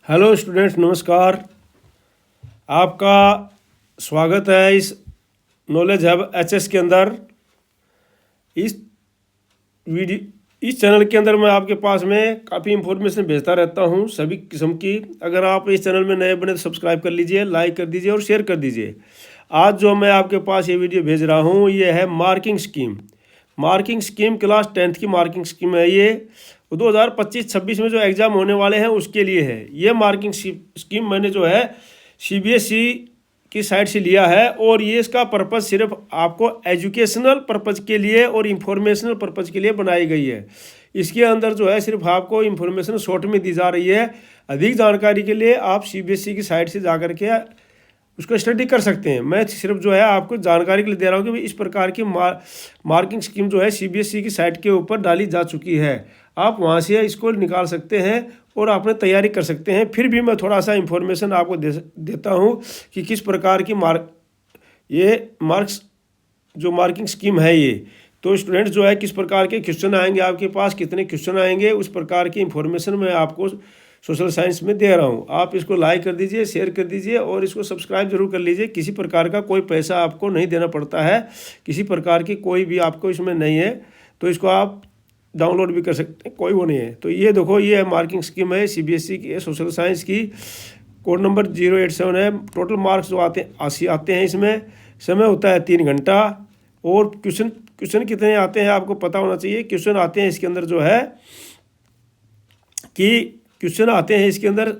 Hello students, नमस्कार। आपका स्वागत है इस नॉलेज हब एचएस के अंदर। इस चैनल के अंदर मैं आपके पास में काफ़ी इंफॉर्मेशन भेजता रहता हूं सभी किस्म की। अगर आप इस चैनल में नए बने तो सब्सक्राइब कर लीजिए, लाइक कर दीजिए और शेयर कर दीजिए। आज जो मैं आपके पास ये वीडियो भेज रहा हूं ये है marking scheme. Marking scheme class 10th की मार्किंग स्कीम है। ये 2025-26 में जो एग्ज़ाम होने वाले हैं उसके लिए है। ये मार्किंग स्कीम मैंने जो है सीबीएसई की साइट से लिया है और ये इसका पर्पज़ सिर्फ आपको एजुकेशनल पर्पज़ के लिए और इंफॉर्मेशनल पर्पज़ के लिए बनाई गई है। इसके अंदर जो है सिर्फ आपको इंफॉर्मेशन शॉर्ट में दी जा रही है। अधिक जानकारी के लिए आप सीबीएसई की साइट से जा कर के उसको स्टडी कर सकते हैं। मैं सिर्फ जो है आपको जानकारी के लिए दे रहा हूँ कि भाई इस प्रकार की मार्किंग स्कीम जो है सीबीएसई की साइट के ऊपर डाली जा चुकी है। आप वहाँ से इसको निकाल सकते हैं और आपने तैयारी कर सकते हैं। फिर भी मैं थोड़ा सा इंफॉर्मेशन आपको देता हूँ कि किस प्रकार की मार्किंग स्कीम है ये। तो स्टूडेंट्स जो है किस प्रकार के क्वेश्चन आएंगे आपके पास, कितने क्वेश्चन आएंगे, उस प्रकार की इंफॉर्मेशन मैं आपको सोशल साइंस में दे रहा हूँ। आप इसको लाइक कर दीजिए, शेयर कर दीजिए और इसको सब्सक्राइब जरूर कर लीजिए। किसी प्रकार का कोई पैसा आपको नहीं देना पड़ता है, किसी प्रकार की कोई भी आपको इसमें नहीं है। तो इसको आप डाउनलोड भी कर सकते हैं, कोई वो नहीं है। तो ये देखो, ये है मार्किंग स्कीम है सीबीएसई की, सोशल साइंस की। कोड नंबर 087 है। टोटल मार्क्स जो आते हैं इसमें। समय होता है 3 घंटा और क्वेश्चन कितने आते हैं आपको पता होना चाहिए। क्वेश्चन आते हैं इसके अंदर जो है कि क्वेश्चन आते हैं इसके अंदर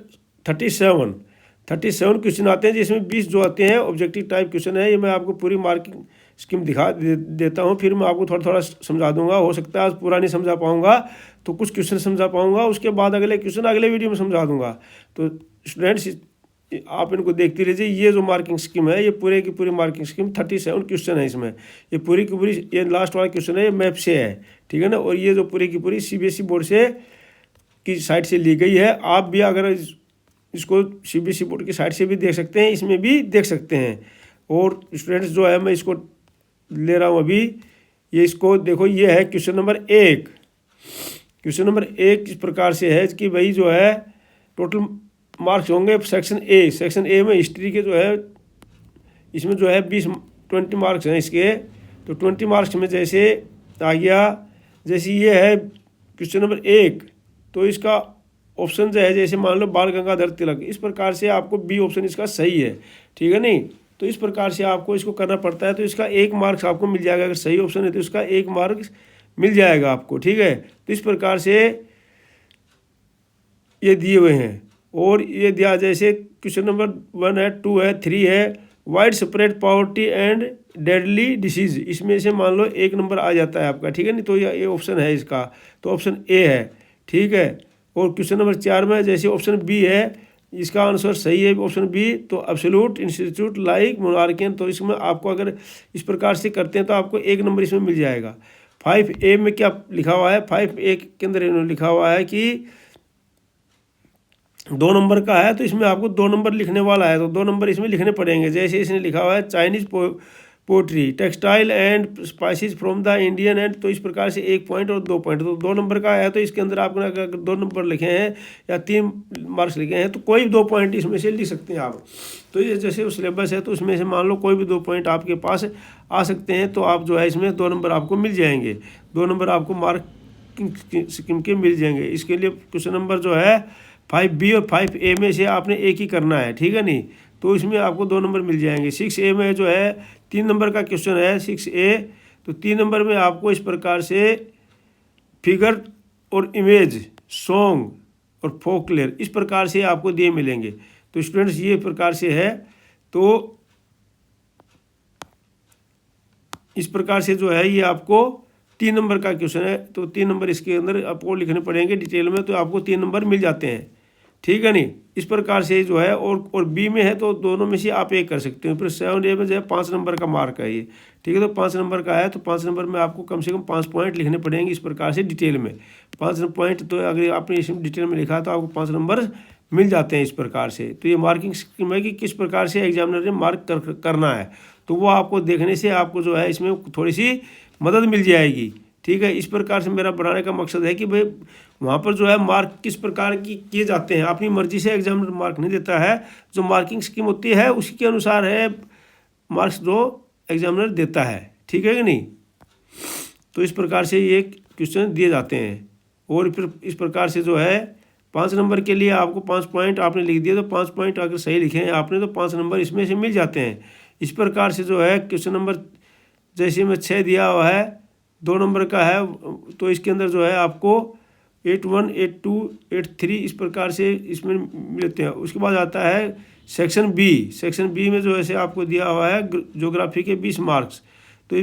37 क्वेश्चन आते हैं, जिसमें 20 जो आते हैं ऑब्जेक्टिव टाइप क्वेश्चन है। ये मैं आपको पूरी मार्किंग स्कीम देता हूँ, फिर मैं आपको थोड़ा थोड़ा समझा दूंगा। हो सकता है आज पूरा नहीं समझा पाऊंगा तो कुछ क्वेश्चन समझा पाऊंगा, उसके बाद अगले क्वेश्चन अगले वीडियो में समझा दूंगा। तो स्टूडेंट्स आप इनको देखते रहिए। ये जो मार्किंग स्कीम है ये पूरे की पूरी मार्किंग स्कीम 37 क्वेश्चन है इसमें। ये पूरी की पूरी, ये लास्ट वाला क्वेश्चन है, ये मैप से है, ठीक है ना। और ये जो पूरी की पूरी सीबीएसई बोर्ड से की साइट से ली गई है। आप भी अगर इसको सीबीएसई बोर्ड की साइट से भी देख सकते हैं, इसमें भी देख सकते हैं। और स्टूडेंट्स जो है मैं इसको ले रहा हूँ अभी। ये इसको देखो, ये है क्वेश्चन नंबर 1। क्वेश्चन नंबर 1 इस प्रकार से है कि भाई जो है टोटल मार्क्स होंगे सेक्शन ए में हिस्ट्री के जो है इसमें जो है 20 मार्क्स हैं इसके। तो 20 मार्क्स में जैसे आ गया, जैसे ये है क्वेश्चन नंबर 1, तो इसका ऑप्शन जो है जैसे मान लो बाल गंगाधर तिलक, इस प्रकार से आपको बी ऑप्शन इसका सही है, ठीक है नहीं। तो इस प्रकार से आपको इसको करना पड़ता है। तो इसका 1 मार्क्स आपको मिल जाएगा, अगर सही ऑप्शन है तो इसका 1 मार्क्स मिल जाएगा आपको, ठीक है। तो इस प्रकार से ये दिए हुए हैं। और ये दिया जैसे क्वेश्चन नंबर 1 है, 2 है, 3 है, wide spread poverty and deadly disease, इसमें से मान लो 1 नंबर आ जाता है आपका, ठीक है नहीं। तो ये ऑप्शन है इसका, तो ऑप्शन ए है, ठीक है। और क्वेश्चन नंबर 4 में जैसे ऑप्शन बी है, इसका आंसर सही है ऑप्शन बी। तो एब्सोल्यूट इंस्टीट्यूट लाइक मोनार्कियन, तो इसमें आपको अगर इस प्रकार से करते हैं तो आपको 1 नंबर इसमें मिल जाएगा। 5A में क्या लिखा हुआ है, 5A के अंदर इन्होंने लिखा हुआ है कि 2 नंबर का है, तो इसमें आपको 2 नंबर लिखने वाला है, तो 2 नंबर इसमें लिखने पड़ेंगे। जैसे इसने लिखा हुआ है Chinese pottery, textile and spices from the Indian end, तो इस प्रकार से 1 पॉइंट और 2 पॉइंट, तो 2 नंबर का है। तो इसके अंदर आपने अगर 2 नंबर लिखे हैं या 3 मार्क्स लिखे हैं तो कोई भी 2 पॉइंट इसमें से लिख सकते हैं आप। तो ये जैसे सिलेबस है तो उसमें से मान लो कोई भी 2 पॉइंट आपके पास आ सकते हैं, तो आप जो है इसमें 2 नंबर आपको मिल जाएंगे। 2 नंबर आपको मार्किंग स्कीम के मिल जाएंगे। इसके लिए क्वेश्चन नंबर जो है 5B और 5A में से आपने एक ही करना है, ठीक है नहीं। तो इसमें आपको 2 नंबर मिल जाएंगे। 6A में जो है 3 नंबर का क्वेश्चन है 6A, तो 3 नंबर में आपको इस प्रकार से फिगर और इमेज, सॉन्ग और फोकलेयर, इस प्रकार से आपको दिए मिलेंगे। तो स्टूडेंट्स ये प्रकार से है। तो इस प्रकार से जो है ये आपको 3 नंबर का क्वेश्चन है, तो 3 नंबर इसके अंदर आपको लिखने पड़ेंगे डिटेल में, तो आपको 3 नंबर मिल जाते हैं, ठीक है नहीं। इस प्रकार से जो है और बी में है तो दोनों में से आप एक कर सकते हो। फिर 7A में जो है 5 नंबर का मार्क है ये, ठीक है। तो 5 नंबर का है, तो 5 नंबर में आपको कम से कम 5 पॉइंट लिखने पड़ेंगे इस प्रकार से डिटेल में। 5 पॉइंट, तो अगर आपने इसमें डिटेल में लिखा तो आपको 5 नंबर मिल जाते हैं इस प्रकार से। तो ये मार्किंग स्कीम है कि किस प्रकार से एग्जामिनर ने मार्क करना है, तो वो आपको देखने से आपको जो है इसमें थोड़ी सी मदद मिल जाएगी। ठीक है। इस प्रकार से मेरा बनाने का मकसद है कि भाई वहाँ पर जो है मार्क किस प्रकार की किए जाते हैं, अपनी मर्जी से एग्जामिनर मार्क नहीं देता है, जो मार्किंग स्कीम होती है उसी के अनुसार है मार्क्स जो एग्जामिनर देता है, ठीक है कि नहीं। तो इस प्रकार से ये क्वेश्चन दिए जाते हैं। और फिर इस प्रकार से जो है 5 नंबर के लिए आपको 5 पॉइंट आपने लिख दिए, तो 5 पॉइंट अगर सही लिखे हैं आपने तो 5 नंबर इसमें से मिल जाते हैं। इस प्रकार से जो है क्वेश्चन नंबर जैसे में 6 दिया हुआ है 2 नंबर का है, तो इसके अंदर जो है आपको 8-1, 8-2, 8-3 इस प्रकार से इसमें मिलते हैं। उसके बाद आता है सेक्शन बी। सेक्शन बी में जो है आपको दिया हुआ है ज्योग्राफी के 20 मार्क्स। तो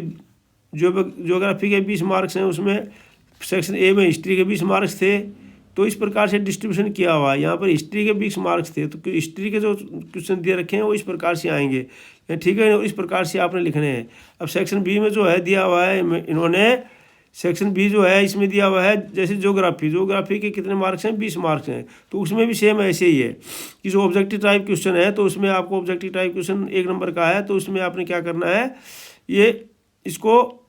ज्योग्राफी के 20 मार्क्स हैं, उसमें सेक्शन ए में हिस्ट्री के 20 मार्क्स थे, तो इस प्रकार से डिस्ट्रीब्यूशन किया हुआ है। यहाँ पर हिस्ट्री के 20 मार्क्स थे, तो हिस्ट्री के जो क्वेश्चन दिए रखे हैं वो इस प्रकार से आएंगे, ठीक है। इस प्रकार से आपने लिखने हैं। अब सेक्शन बी में जो है दिया हुआ है इन्होंने, सेक्शन बी जो है इसमें दिया हुआ है जैसे ज्योग्राफी के कितने मार्क्स हैं, 20 मार्क्स हैं। तो उसमें भी सेम ऐसे ही है कि जो ऑब्जेक्टिव टाइप क्वेश्चन है, तो उसमें आपको ऑब्जेक्टिव टाइप क्वेश्चन 1 नंबर का है, तो उसमें आपने क्या करना है, ये इसको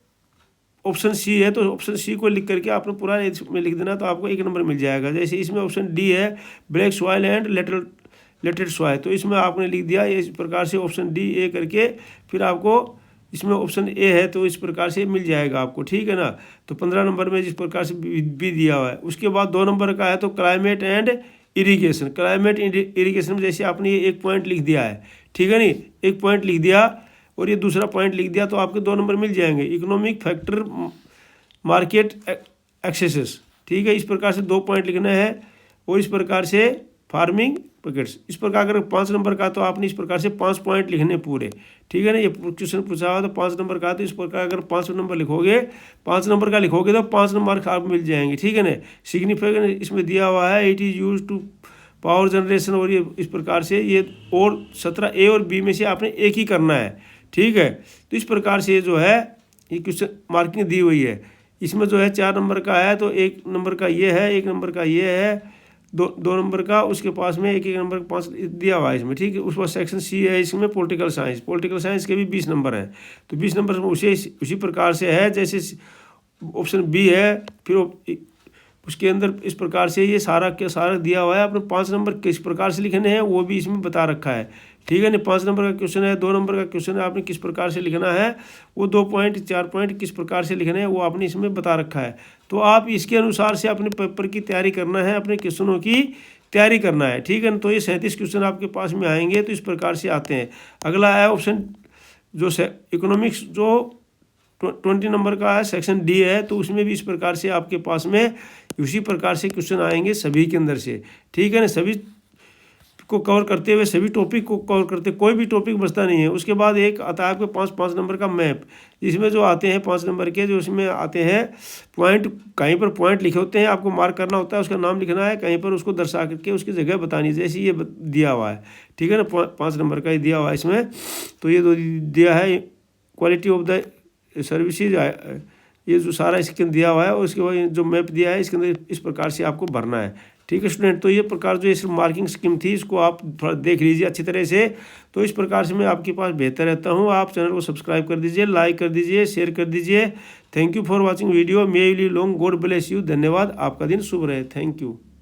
ऑप्शन सी है, तो ऑप्शन सी को लिख करके आपने पूरा इसमें लिख देना, तो आपको 1 नंबर मिल जाएगा। जैसे इसमें ऑप्शन डी है ब्लैक सॉइल एंड लेटेड सॉइल, तो इसमें आपने लिख दिया इस प्रकार से ऑप्शन डी ए करके, फिर आपको इसमें ऑप्शन ए है तो इस प्रकार से मिल जाएगा आपको, ठीक है ना। तो 15 नंबर में जिस प्रकार से बी दिया हुआ है। उसके बाद 2 नंबर का है तो climate and irrigation. Climate irrigation में जैसे आपने ये 1 पॉइंट लिख दिया है, ठीक है नहीं, 1 पॉइंट लिख दिया और ये दूसरा पॉइंट लिख दिया, तो आपके 2 नंबर मिल जाएंगे। इकोनॉमिक फैक्टर मार्केट एक्सेसेस, ठीक है, इस प्रकार से 2 पॉइंट लिखना है। और इस प्रकार से फार्मिंग पैकेट्स, इस प्रकार अगर 5 नंबर का तो आपने इस प्रकार से 5 पॉइंट लिखने पूरे, ठीक है ना। ये क्वेश्चन पूछा हुआ तो 5 नंबर का, तो इस प्रकार अगर 5 नंबर लिखोगे, 5 नंबर का लिखोगे तो 5 नंबर आपको मिल जाएंगे, ठीक है ना। सिग्निफिकेंट इसमें दिया हुआ है, it is use to power generation, और ये इस प्रकार से ये और 17 ए और बी में से आपने एक ही करना है, ठीक है। तो इस प्रकार से जो है ये क्वेश्चन मार्किंग दी हुई है। इसमें जो है 4 नंबर का है तो 1 नंबर का ये है, 1 नंबर का ये है, दो नंबर का उसके पास में 1 नंबर का 5 दिया हुआ है इसमें, ठीक है। उसके बाद सेक्शन सी है, इसमें पॉलिटिकल साइंस के भी 20 नंबर हैं, तो 20 नंबर में उसी प्रकार से है जैसे ऑप्शन बी है। फिर उसके अंदर इस प्रकार से ये सारा के सारा दिया हुआ है, आपने 5 नंबर किस प्रकार से लिखने हैं वो भी इसमें बता रखा है, ठीक है ना। 5 नंबर का क्वेश्चन है, 2 नंबर का क्वेश्चन है, आपने किस प्रकार से लिखना है, वो 2 पॉइंट 4 पॉइंट किस प्रकार से लिखने हैं वो आपने इसमें बता रखा है। तो आप इसके अनुसार से अपने पेपर की तैयारी करना है, अपने क्वेश्चनों की तैयारी करना है, ठीक है ना। तो ये 37 क्वेश्चन आपके पास में आएंगे, तो इस प्रकार से आते हैं। अगला है ऑप्शन जो इकोनॉमिक्स, जो 20 नंबर का है, सेक्शन डी है, तो उसमें भी इस प्रकार से आपके पास में उसी प्रकार से क्वेश्चन आएंगे सभी के अंदर से, ठीक है ना। सभी को कवर करते हुए, सभी टॉपिक को कवर करते, कोई भी टॉपिक बचता नहीं है। उसके बाद एक आता है आपके 5 नंबर का मैप, इसमें जो आते हैं 5 नंबर के, जो इसमें आते हैं पॉइंट, कहीं पर पॉइंट लिखे होते हैं, आपको मार्क करना होता है, उसका नाम लिखना है, कहीं पर उसको दर्शा करके उसकी जगह बतानी है, जैसे ये दिया हुआ है, ठीक है ना। 5 नंबर का ही दिया हुआ है इसमें। तो ये दिया है क्वालिटी ऑफ द सर्विसेज, ये जो सारा इसके अंदर दिया हुआ है, और उसके बाद जो मैप दिया है इसके अंदर इस प्रकार से आपको भरना है, ठीक है स्टूडेंट। तो ये प्रकार जो इस मार्किंग स्कीम थी, इसको आप थोड़ा देख लीजिए अच्छी तरह से। तो इस प्रकार से मैं आपके पास बेहतर रहता हूँ। आप चैनल को सब्सक्राइब कर दीजिए, लाइक कर दीजिए, शेयर कर दीजिए। Thank you for watching video. May you live long, God bless you. धन्यवाद। आपका दिन शुभ रहे। Thank you.